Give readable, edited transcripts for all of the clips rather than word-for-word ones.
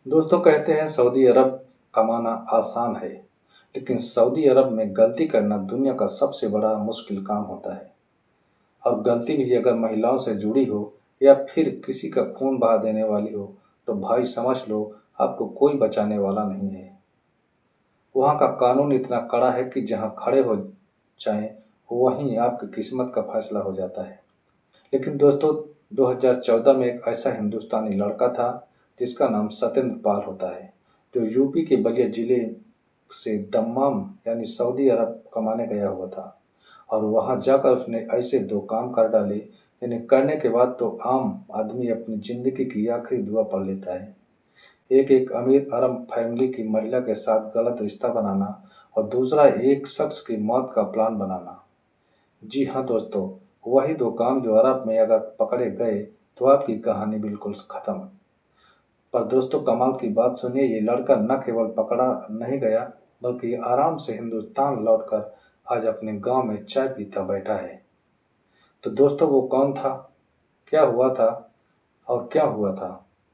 दोस्तों कहते हैं सऊदी अरब कमाना आसान है, लेकिन सऊदी अरब में गलती करना दुनिया का सबसे बड़ा मुश्किल काम होता है। और गलती भी अगर महिलाओं से जुड़ी हो या फिर किसी का खून बहा देने वाली हो, तो भाई समझ लो आपको कोई बचाने वाला नहीं है। वहाँ का कानून इतना कड़ा है कि जहाँ खड़े हो जाएं, वहीं आपकी किस्मत का फैसला हो जाता है। लेकिन दोस्तों, 2014 में एक ऐसा हिंदुस्तानी लड़का था जिसका नाम सत्येंद्र पाल होता है, जो यूपी के बलिया जिले से दम्माम यानी सऊदी अरब कमाने गया हुआ था। और वहां जाकर उसने ऐसे दो काम कर डाले जिन्हें करने के बाद तो आम आदमी अपनी जिंदगी की आखिरी दुआ पढ़ लेता है। एक अमीर अरब फैमिली की महिला के साथ गलत रिश्ता बनाना और दूसरा एक शख्स की मौत का प्लान बनाना। जी हाँ दोस्तों, वही दो काम जो अरब में अगर पकड़े गए तो आपकी कहानी बिल्कुल खत्म। पर दोस्तों, कमाल की बात सुनिए, ये लड़का न केवल पकड़ा नहीं गया, बल्कि आराम से हिंदुस्तान लौटकर आज अपने गांव में चाय पीता बैठा है। तो दोस्तों, वो कौन था, क्या हुआ था और क्या हुआ था,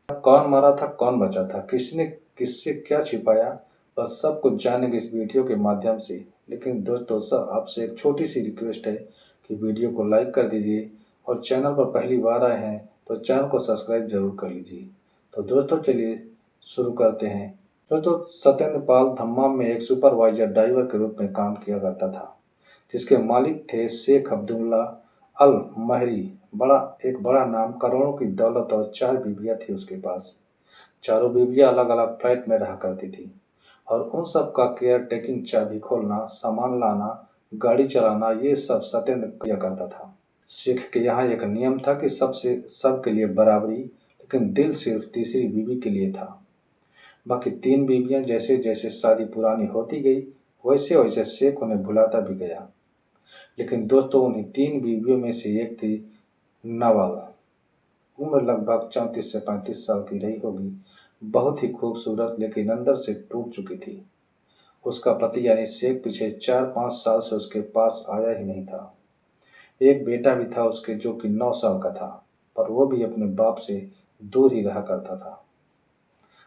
कौन मरा था, कौन बचा था, किसने किससे क्या छिपाया, बस सब कुछ जानेंगे इस वीडियो के माध्यम से। लेकिन दोस्तों, सर आपसे एक छोटी सी रिक्वेस्ट है कि वीडियो को लाइक कर दीजिए और चैनल पर पहली बार आए हैं तो चैनल को सब्सक्राइब जरूर कर लीजिए। तो दोस्तों चलिए शुरू करते हैं। दोस्तों, सत्येंद्र पाल दम्माम में एक सुपरवाइजर ड्राइवर के रूप में काम किया करता था, जिसके मालिक थे शेख अब्दुल्ला अल महरी। एक बड़ा नाम, करोड़ों की दौलत और चार बीवियां थी उसके पास। चारों बीवियां अलग अलग फ्लैट में रहा करती थी और उन सब का केयर टेकिंग, चाबी खोलना, सामान लाना, गाड़ी चलाना, ये सब सत्येंद्र किया करता था। शेख के यहाँ एक नियम था कि सबसे सबके लिए बराबरी, लेकिन दिल सिर्फ तीसरी बीवी के लिए था। बाकी तीन बीवियां जैसे जैसे शादी पुरानी होती गई, वैसे वैसे शेख उन्हें भुलाता भी गया। लेकिन दोस्तों, उन्हीं तीन बीवियों में से एक थी नवल। उम्र लगभग 34 से 35 साल की रही होगी। बहुत ही खूबसूरत, लेकिन अंदर से टूट चुकी थी। उसका पति यानी शेख पिछले 4-5 साल से उसके पास आया ही नहीं था। एक बेटा भी था उसके, जो कि 9 साल का था, पर वो भी अपने बाप से दूर ही रहा करता था।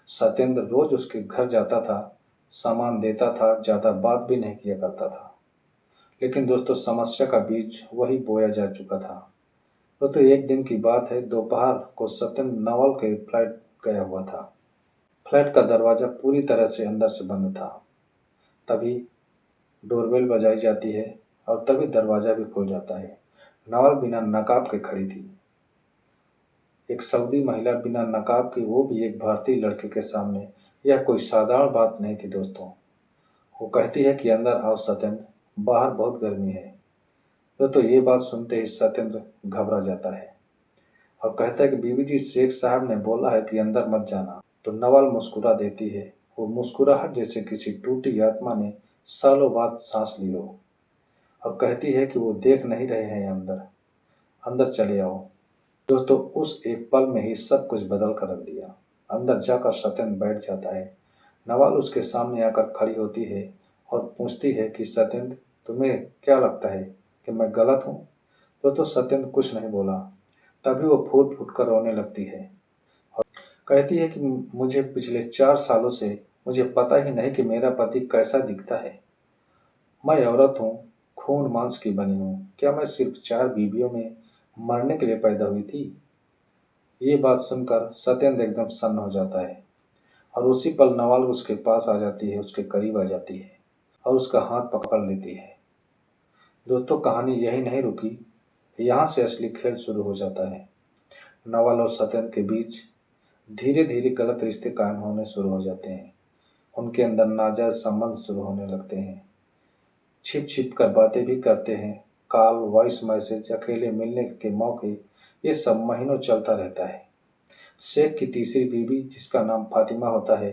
सत्येंद्र रोज उसके घर जाता था, सामान देता था, ज्यादा बात भी नहीं किया करता था। लेकिन दोस्तों, समस्या का बीज वही बोया जा चुका था। दोस्तों, एक दिन की बात है, दोपहर को सत्येंद्र नवल के फ्लैट गया हुआ था। फ्लैट का दरवाजा पूरी तरह से अंदर से बंद था। तभी डोरबेल बजाई जाती है और तभी दरवाजा भी खुल जाता है। नवल बिना नकाब के खड़ी थी। एक सऊदी महिला बिना नकाब की, वो भी एक भारतीय लड़के के सामने। यह कोई साधारण बात नहीं थी दोस्तों। वो कहती है कि अंदर आओ सत्येंद्र, बाहर बहुत गर्मी है। दोस्तों, ये बात सुनते ही सत्येंद्र घबरा जाता है और कहता है कि बीवी जी, शेख साहब ने बोला है कि अंदर मत जाना। तो नवल मुस्कुरा देती है। वो मुस्कुराहट जैसे किसी टूटी आत्मा ने सालों बाद सांस ली हो, और कहती है कि वो देख नहीं रहे हैं अंदर, अंदर चले आओ। दोस्तों, उस एक पल में ही सब कुछ बदल कर रख दिया। अंदर जाकर सत्येंद्र बैठ जाता है। नवाल उसके सामने आकर खड़ी होती है और पूछती है कि सत्येंद्र, तुम्हें क्या लगता है कि मैं गलत हूँ? दोस्तों, सत्येंद्र कुछ नहीं बोला। तभी वो फूट फूट कर रोने लगती है और कहती है कि मुझे पिछले 4 सालों से मुझे पता ही नहीं कि मेरा पति कैसा दिखता है। मैं औरत हूँ, खून मांस की बनी हूँ। क्या मैं सिर्फ 4 बीवियों में मरने के लिए पैदा हुई थी? ये बात सुनकर सत्येंद्र एकदम सन्न हो जाता है और उसी पल नवाल उसके पास आ जाती है, उसके करीब आ जाती है और उसका हाथ पकड़ लेती है। दोस्तों, कहानी यही नहीं रुकी। यहाँ से असली खेल शुरू हो जाता है। नवल और सत्येंद्र के बीच धीरे धीरे गलत रिश्ते कायम होने शुरू हो जाते हैं। उनके अंदर नाजायज संबंध शुरू होने लगते हैं। छिप छिप कर बातें भी करते हैं। कॉल, वॉइस मैसेज, अकेले मिलने के मौके, ये सब महीनों चलता रहता है। शेख की तीसरी बीवी, जिसका नाम फातिमा होता है,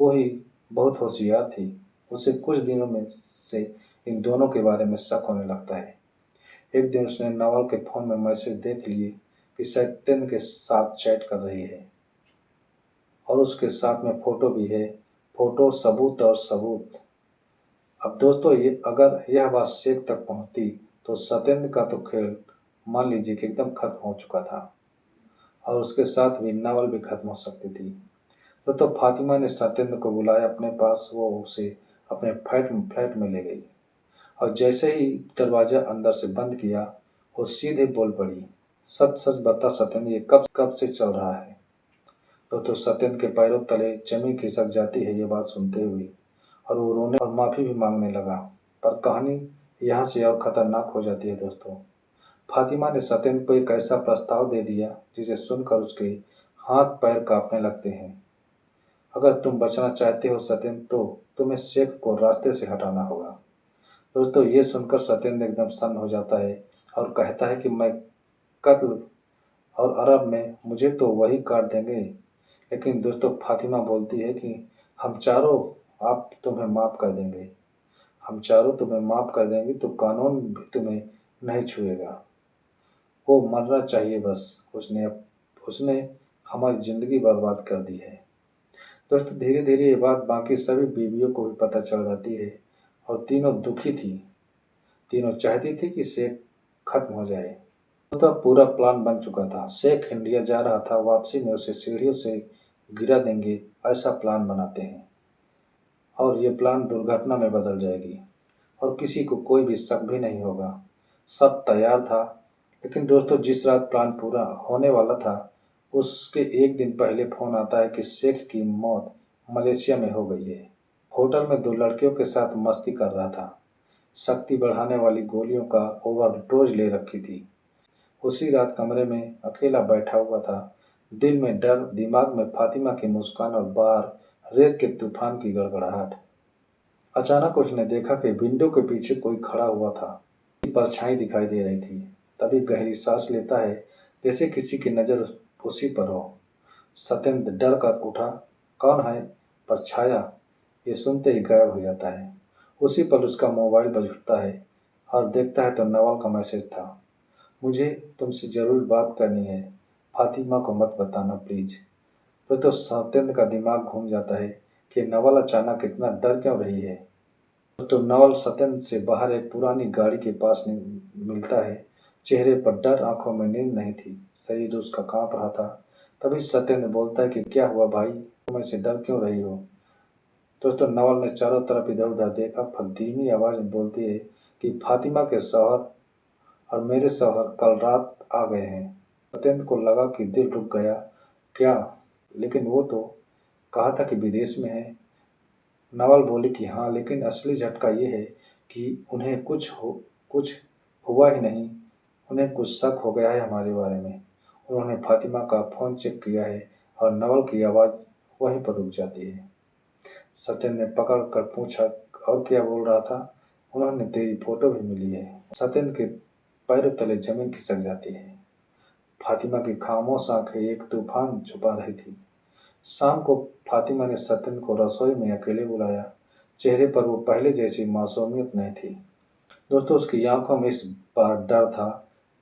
वो ही बहुत होशियार थी। उसे कुछ दिनों में से इन दोनों के बारे में शक होने लगता है। एक दिन उसने नवल के फोन में मैसेज देख लिए कि सत्येंद्र के साथ चैट कर रही है और उसके साथ में फोटो भी है। फोटो, सबूत और सबूत। अब दोस्तों, ये अगर यह बात शेख तक पहुंचती तो सत्येंद्र का तो खेल मान लीजिए कि एकदम खत्म हो चुका था और उसके साथ भी नवल भी खत्म हो सकती थी। तो फातिमा ने सत्येंद्र को बुलाया अपने पास। वो उसे अपने फ्लैट में ले गई और जैसे ही दरवाजा अंदर से बंद किया वो सीधे बोल पड़ी, सच सच बता सत्येंद्र, ये कब कब से चल रहा है? तो सत्येंद्र के पैरों तले जमीन खिसक जाती है ये बात सुनते हुए, और वो रोने और माफ़ी भी मांगने लगा। पर कहानी यहाँ से और ख़तरनाक हो जाती है दोस्तों। फातिमा ने सत्येंद्र को एक ऐसा प्रस्ताव दे दिया जिसे सुनकर उसके हाथ पैर कांपने लगते हैं। अगर तुम बचना चाहते हो सत्येंद्र, तो तुम्हें शेख को रास्ते से हटाना होगा। दोस्तों ये सुनकर सत्येंद्र एकदम सन्न हो जाता है और कहता है कि मैं कत्ल और अरब में मुझे तो वही काट देंगे। लेकिन दोस्तों फातिमा बोलती है कि हम चारों आप तुम्हें माफ़ कर देंगे, हम चारों तुम्हें माफ़ कर देंगे तो कानून भी तुम्हें नहीं छुएगा। वो मरना चाहिए बस, उसने हमारी ज़िंदगी बर्बाद कर दी है। दोस्तों धीरे धीरे ये बात बाकी सभी बीवियों को भी पता चल जाती है और तीनों दुखी थी। तीनों चाहती थी कि शेख खत्म हो जाए। तो अब पूरा प्लान बन चुका था। शेख इंडिया जा रहा था, वापसी में उसे सीढ़ियों से गिरा देंगे, ऐसा प्लान बनाते हैं और ये प्लान दुर्घटना में बदल जाएगी और किसी को कोई भी शक भी नहीं होगा। सब तैयार था। लेकिन दोस्तों जिस रात प्लान पूरा होने वाला था उसके एक दिन पहले फ़ोन आता है कि शेख की मौत मलेशिया में हो गई है। होटल में दो लड़कियों के साथ मस्ती कर रहा था। शक्ति बढ़ाने वाली गोलियों का ओवरडोज ले रखी थी। उसी रात कमरे में अकेला बैठा हुआ था। दिल में डर, दिमाग में फातिमा की मुस्कान और बाहर रेत के तूफान की गड़गड़ाहट। अचानक उसने देखा कि विंडो के पीछे कोई खड़ा हुआ था। परछाई दिखाई दे रही थी। तभी गहरी सांस लेता है जैसे किसी की नज़र उसी पर हो। सत्येंद्र डर कर उठा। कौन है? परछाया ये सुनते ही गायब हो जाता है। उसी पल उसका मोबाइल बज उठता है और देखता है तो नवल का मैसेज था। मुझे तुमसे ज़रूर बात करनी है, फातिमा को मत बताना प्लीज़। तो सत्येंद्र का दिमाग घूम जाता है कि नवल अचानक इतना डर क्यों रही है। तो नवल सत्येंद्र से बाहर एक पुरानी गाड़ी के पास मिलता है। चेहरे पर डर, आंखों में नींद नहीं थी, शरीर उसका कांप रहा था। तभी सत्येंद्र बोलता है कि क्या हुआ भाई, तुम ऐसे डर क्यों रही हो? दोस्तों नवल ने चारों तरफ इधर उधर देखा, फिर धीमी आवाज़ में बोलती है कि फातिमा के शौहर और मेरे शौहर कल रात आ गए हैं। सत्येंद्र को लगा कि दिल रुक गया। क्या? लेकिन वो तो कहा था कि विदेश में है। नवल बोली कि हाँ, लेकिन असली झटका ये है कि उन्हें कुछ हुआ ही नहीं। उन्हें कुछ शक हो गया है हमारे बारे में। उन्होंने फातिमा का फ़ोन चेक किया है और नवल की आवाज़ वहीं पर रुक जाती है। सत्येंद्र ने पकड़ कर पूछा, और क्या बोल रहा था? उन्होंने तेरी फोटो भी मिली है। सत्येंद्र के पैरों तले जमीन खिसक जाती है। फातिमा की खामोश आंखें एक तूफान छुपा रही थी। शाम को फातिमा ने सत्येंद्र को रसोई में अकेले बुलाया। चेहरे पर वो पहले जैसी मासूमियत नहीं थी। दोस्तों उसकी आंखों में इस बार डर था,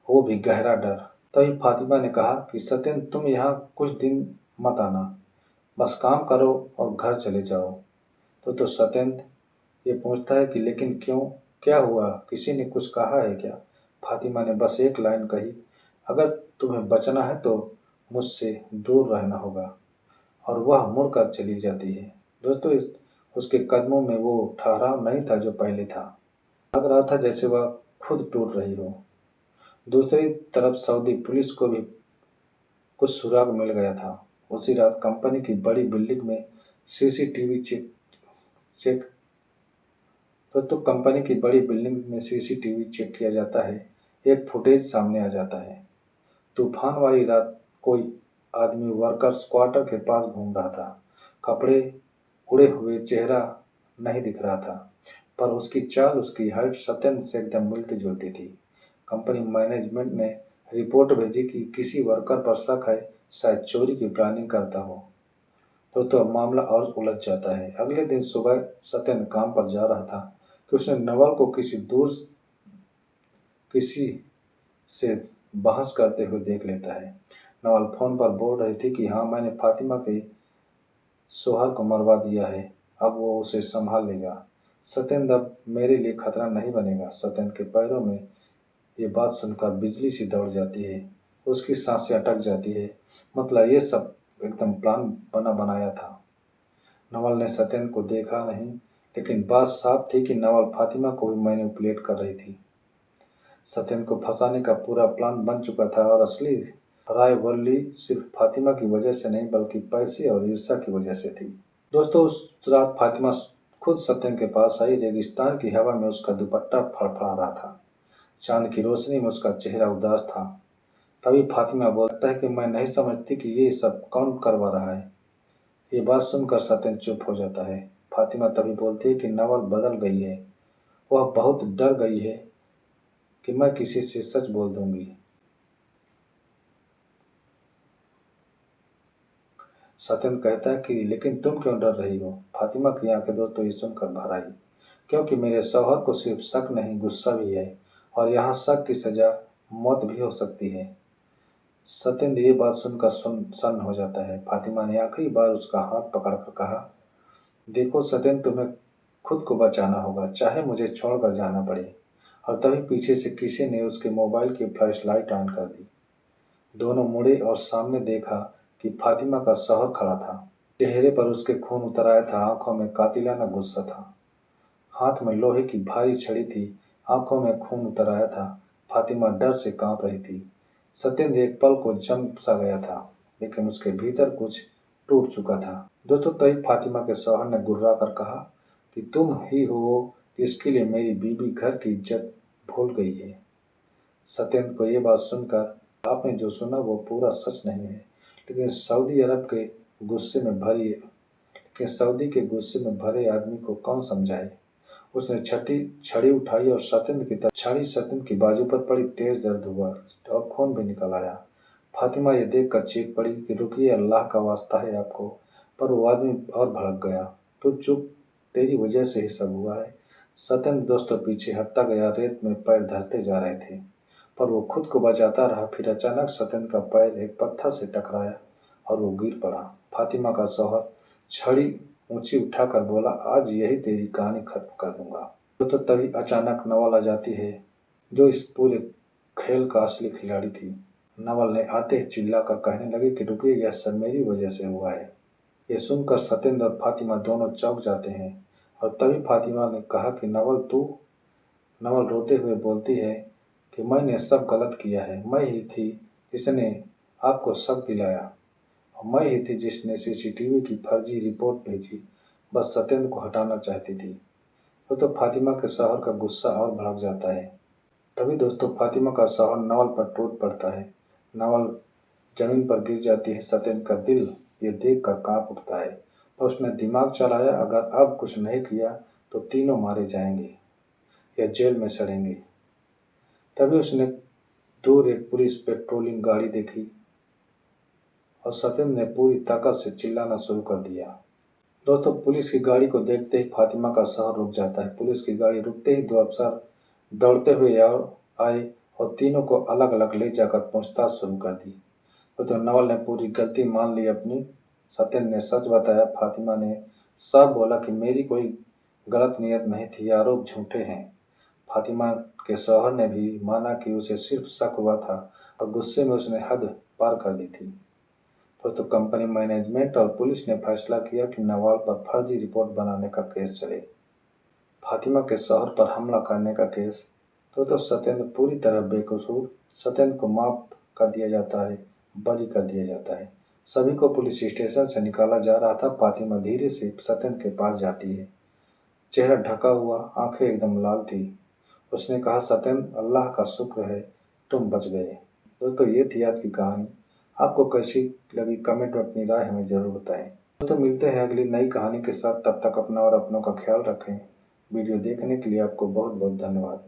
वो भी गहरा डर। तभी फातिमा ने कहा कि सत्येंद्र तुम यहाँ कुछ दिन मत आना, बस काम करो और घर चले जाओ। तो सत्येंद्र ये पूछता है कि लेकिन क्यों, क्या हुआ, किसी ने कुछ कहा है क्या? फातिमा ने बस एक लाइन कही, अगर तुम्हें बचना है तो मुझसे दूर रहना होगा, और वह मुड़कर चली जाती है। दोस्तों उसके कदमों में वो ठहराव नहीं था जो पहले था। लग रहा था जैसे वह खुद टूट रही हो। दूसरी तरफ सऊदी पुलिस को भी कुछ सुराग मिल गया था। उसी रात कंपनी की बड़ी बिल्डिंग में सीसीटीवी चेक चेक दोस्तों कंपनी की बड़ी बिल्डिंग में सीसीटीवी चेक किया जाता है। एक फुटेज सामने आ जाता है। तूफान वाली रात कोई आदमी वर्कर्स क्वार्टर के पास घूम रहा था। कपड़े उड़े हुए, चेहरा नहीं दिख रहा था, पर उसकी चाल, उसकी हाइट सत्येंद्र से एकदम मिलती जुलती थी। कंपनी मैनेजमेंट ने रिपोर्ट भेजी कि किसी वर्कर पर शक है, शायद चोरी की प्लानिंग करता हो। तो अब मामला और उलझ जाता है। अगले दिन सुबह सत्येंद्र काम पर जा रहा था कि उसने नवल को किसी से बहस करते हुए देख लेता है। नवल फ़ोन पर बोल रही थी कि हाँ, मैंने फातिमा के शौहर को मरवा दिया है, अब वो उसे संभाल लेगा। सत्येंद्र अब मेरे लिए खतरा नहीं बनेगा। सत्येंद्र के पैरों में ये बात सुनकर बिजली सी दौड़ जाती है। उसकी सांसें अटक जाती है। मतलब ये सब एकदम प्लान बना बनाया था। नवल ने सत्येंद्र को देखा नहीं, लेकिन बात साफ थी कि नवल फातिमा को भी मैनिपुलेट कर रही थी। सत्येंद्र को फंसाने का पूरा प्लान बन चुका था और असली रायवली सिर्फ फातिमा की वजह से नहीं बल्कि पैसे और ईर्ष्या की वजह से थी। दोस्तों, उस रात फातिमा खुद सत्येंद्र के पास आई। रेगिस्तान की हवा में उसका दुपट्टा फड़फड़ा रहा था। चांद की रोशनी में उसका चेहरा उदास था। तभी फातिमा बोलता है कि मैं नहीं समझती कि ये सब कौन करवा रहा है। ये बात सुनकर सत्येंद्र चुप हो जाता है। फातिमा तभी बोलती है कि नवल बदल गई है। वह बहुत डर गई है कि मैं किसी से सच बोल दूंगी। सत्येंद्र कहता है कि लेकिन तुम क्यों डर रही हो। फातिमा की आंखें दोस्तों ये सुनकर भर आई, क्योंकि मेरे शौहर को सिर्फ शक नहीं गुस्सा भी है, और यहाँ शक की सजा मौत भी हो सकती है। सत्येंद्र ये बात सुनकर सन्न हो जाता है। फातिमा ने आखिरी बार उसका हाथ पकड़कर कहा, देखो सत्येंद्र, तुम्हें खुद को बचाना होगा, चाहे मुझे छोड़कर जाना पड़े। और तभी पीछे से किसी ने उसके मोबाइल की फ्लैश लाइट ऑन कर दी। दोनों मुड़े और सामने देखा कि फातिमा का शौहर खड़ा था। चेहरे पर उसके खून उतर आया था, आंखों में कातिलाना गुस्सा था। हाथ में लोहे की भारी छड़ी थी, आंखों में खून उतर आया था। फातिमा डर से कांप रही थी। सत्येंद्र एक पल को जम सा गया था, लेकिन उसके भीतर कुछ टूट चुका था। दोस्तों, तभी फातिमा के शौहर ने गुर्रा कर कहा कि तुम ही हो जिसके लिए मेरी बीबी घर की इज्जत भूल गई है। सत्येंद्र को ये बात सुनकर आपने जो सुना वो पूरा सच नहीं है, लेकिन सऊदी के गुस्से में भरे आदमी को कौन समझाए। उसने छठी छड़ी उठाई और सत्येंद्र की तरफ छड़ी सत्येंद्र की बाजू पर पड़ी। तेज दर्द हुआ और खून भी निकल आया। फातिमा ये देखकर चीख पड़ी कि रुकिए, अल्लाह का वास्ता है आपको। पर वो आदमी और भड़क गया, तो चुप, तेरी वजह से ही सब हुआ है। सत्येंद्र दोस्तों पीछे हटता गया। रेत में पैर धंसते जा रहे थे, पर वो खुद को बचाता रहा। फिर अचानक सत्येंद्र का पैर एक पत्थर से टकराया और वो गिर पड़ा। फातिमा का शौहर छड़ी ऊंची उठाकर बोला, आज यही तेरी कहानी खत्म कर दूंगा। तो तभी अचानक नवल आ जाती है, जो इस पूरे खेल का असली खिलाड़ी थी। नवल ने आते ही चिल्लाकर कहने लगी कि रुकिए, यह सब मेरी वजह से हुआ है। ये सुनकर सत्येंद्र और फातिमा दोनों चौंक जाते हैं। और तभी फातिमा ने कहा कि नवल रोते हुए बोलती है कि मैंने सब गलत किया है। मैं ही थी जिसने आपको शक दिलाया, और मैं ही थी जिसने सीसीटीवी की फर्जी रिपोर्ट भेजी। बस सत्येंद्र को हटाना चाहती थी। तो फातिमा के शौहर का गुस्सा और भड़क जाता है। तभी दोस्तों फातिमा का शौहर नवल पर टूट पड़ता है। नवल जमीन पर गिर जाती है। सत्येंद्र का दिल ये देख कर कांप उठता है, पर उसने दिमाग चलाया, अगर अब कुछ नहीं किया तो तीनों मारे जाएंगे या जेल में सड़ेंगे। तभी उसने दूर एक पुलिस पेट्रोलिंग गाड़ी देखी और सत्येंद्र ने पूरी ताकत से चिल्लाना शुरू कर दिया। दोस्तों, पुलिस की गाड़ी को देखते ही फातिमा का शौहर रुक जाता है। पुलिस की गाड़ी रुकते ही दो अफसर दौड़ते हुए आए और तीनों को अलग अलग ले जाकर पूछताछ शुरू कर दी। तो नवल ने पूरी गलती मान ली अपनी। सत्येंद्र ने सच बताया। फातिमा ने साफ बोला कि मेरी कोई गलत नीयत नहीं थी, आरोप झूठे हैं। फातिमा के शौहर ने भी माना कि उसे सिर्फ शक हुआ था और गुस्से में उसने हद पार कर दी थी। तो कंपनी मैनेजमेंट और पुलिस ने फैसला किया कि नवाल पर फर्जी रिपोर्ट बनाने का केस चले, फातिमा के शौहर पर हमला करने का केस। तो सत्येंद्र पूरी तरह बेकसूर। सत्येंद्र को माफ कर दिया जाता है, बरी कर दिया जाता है। सभी को पुलिस स्टेशन से निकाला जा रहा था। फातिमा धीरे से सत्येंद्र के पास जाती है, चेहरा ढका हुआ, आंखें एकदम लाल थी। उसने कहा, सत्येंद्र, अल्लाह का शुक्र है तुम बच गए। दोस्तों, ये थी आज की कहानी। आपको कैसी लगी कमेंट में अपनी राय हमें ज़रूर बताएं। दोस्तों, मिलते हैं अगली नई कहानी के साथ। तब तक अपना और अपनों का ख्याल रखें। वीडियो देखने के लिए आपको बहुत बहुत धन्यवाद।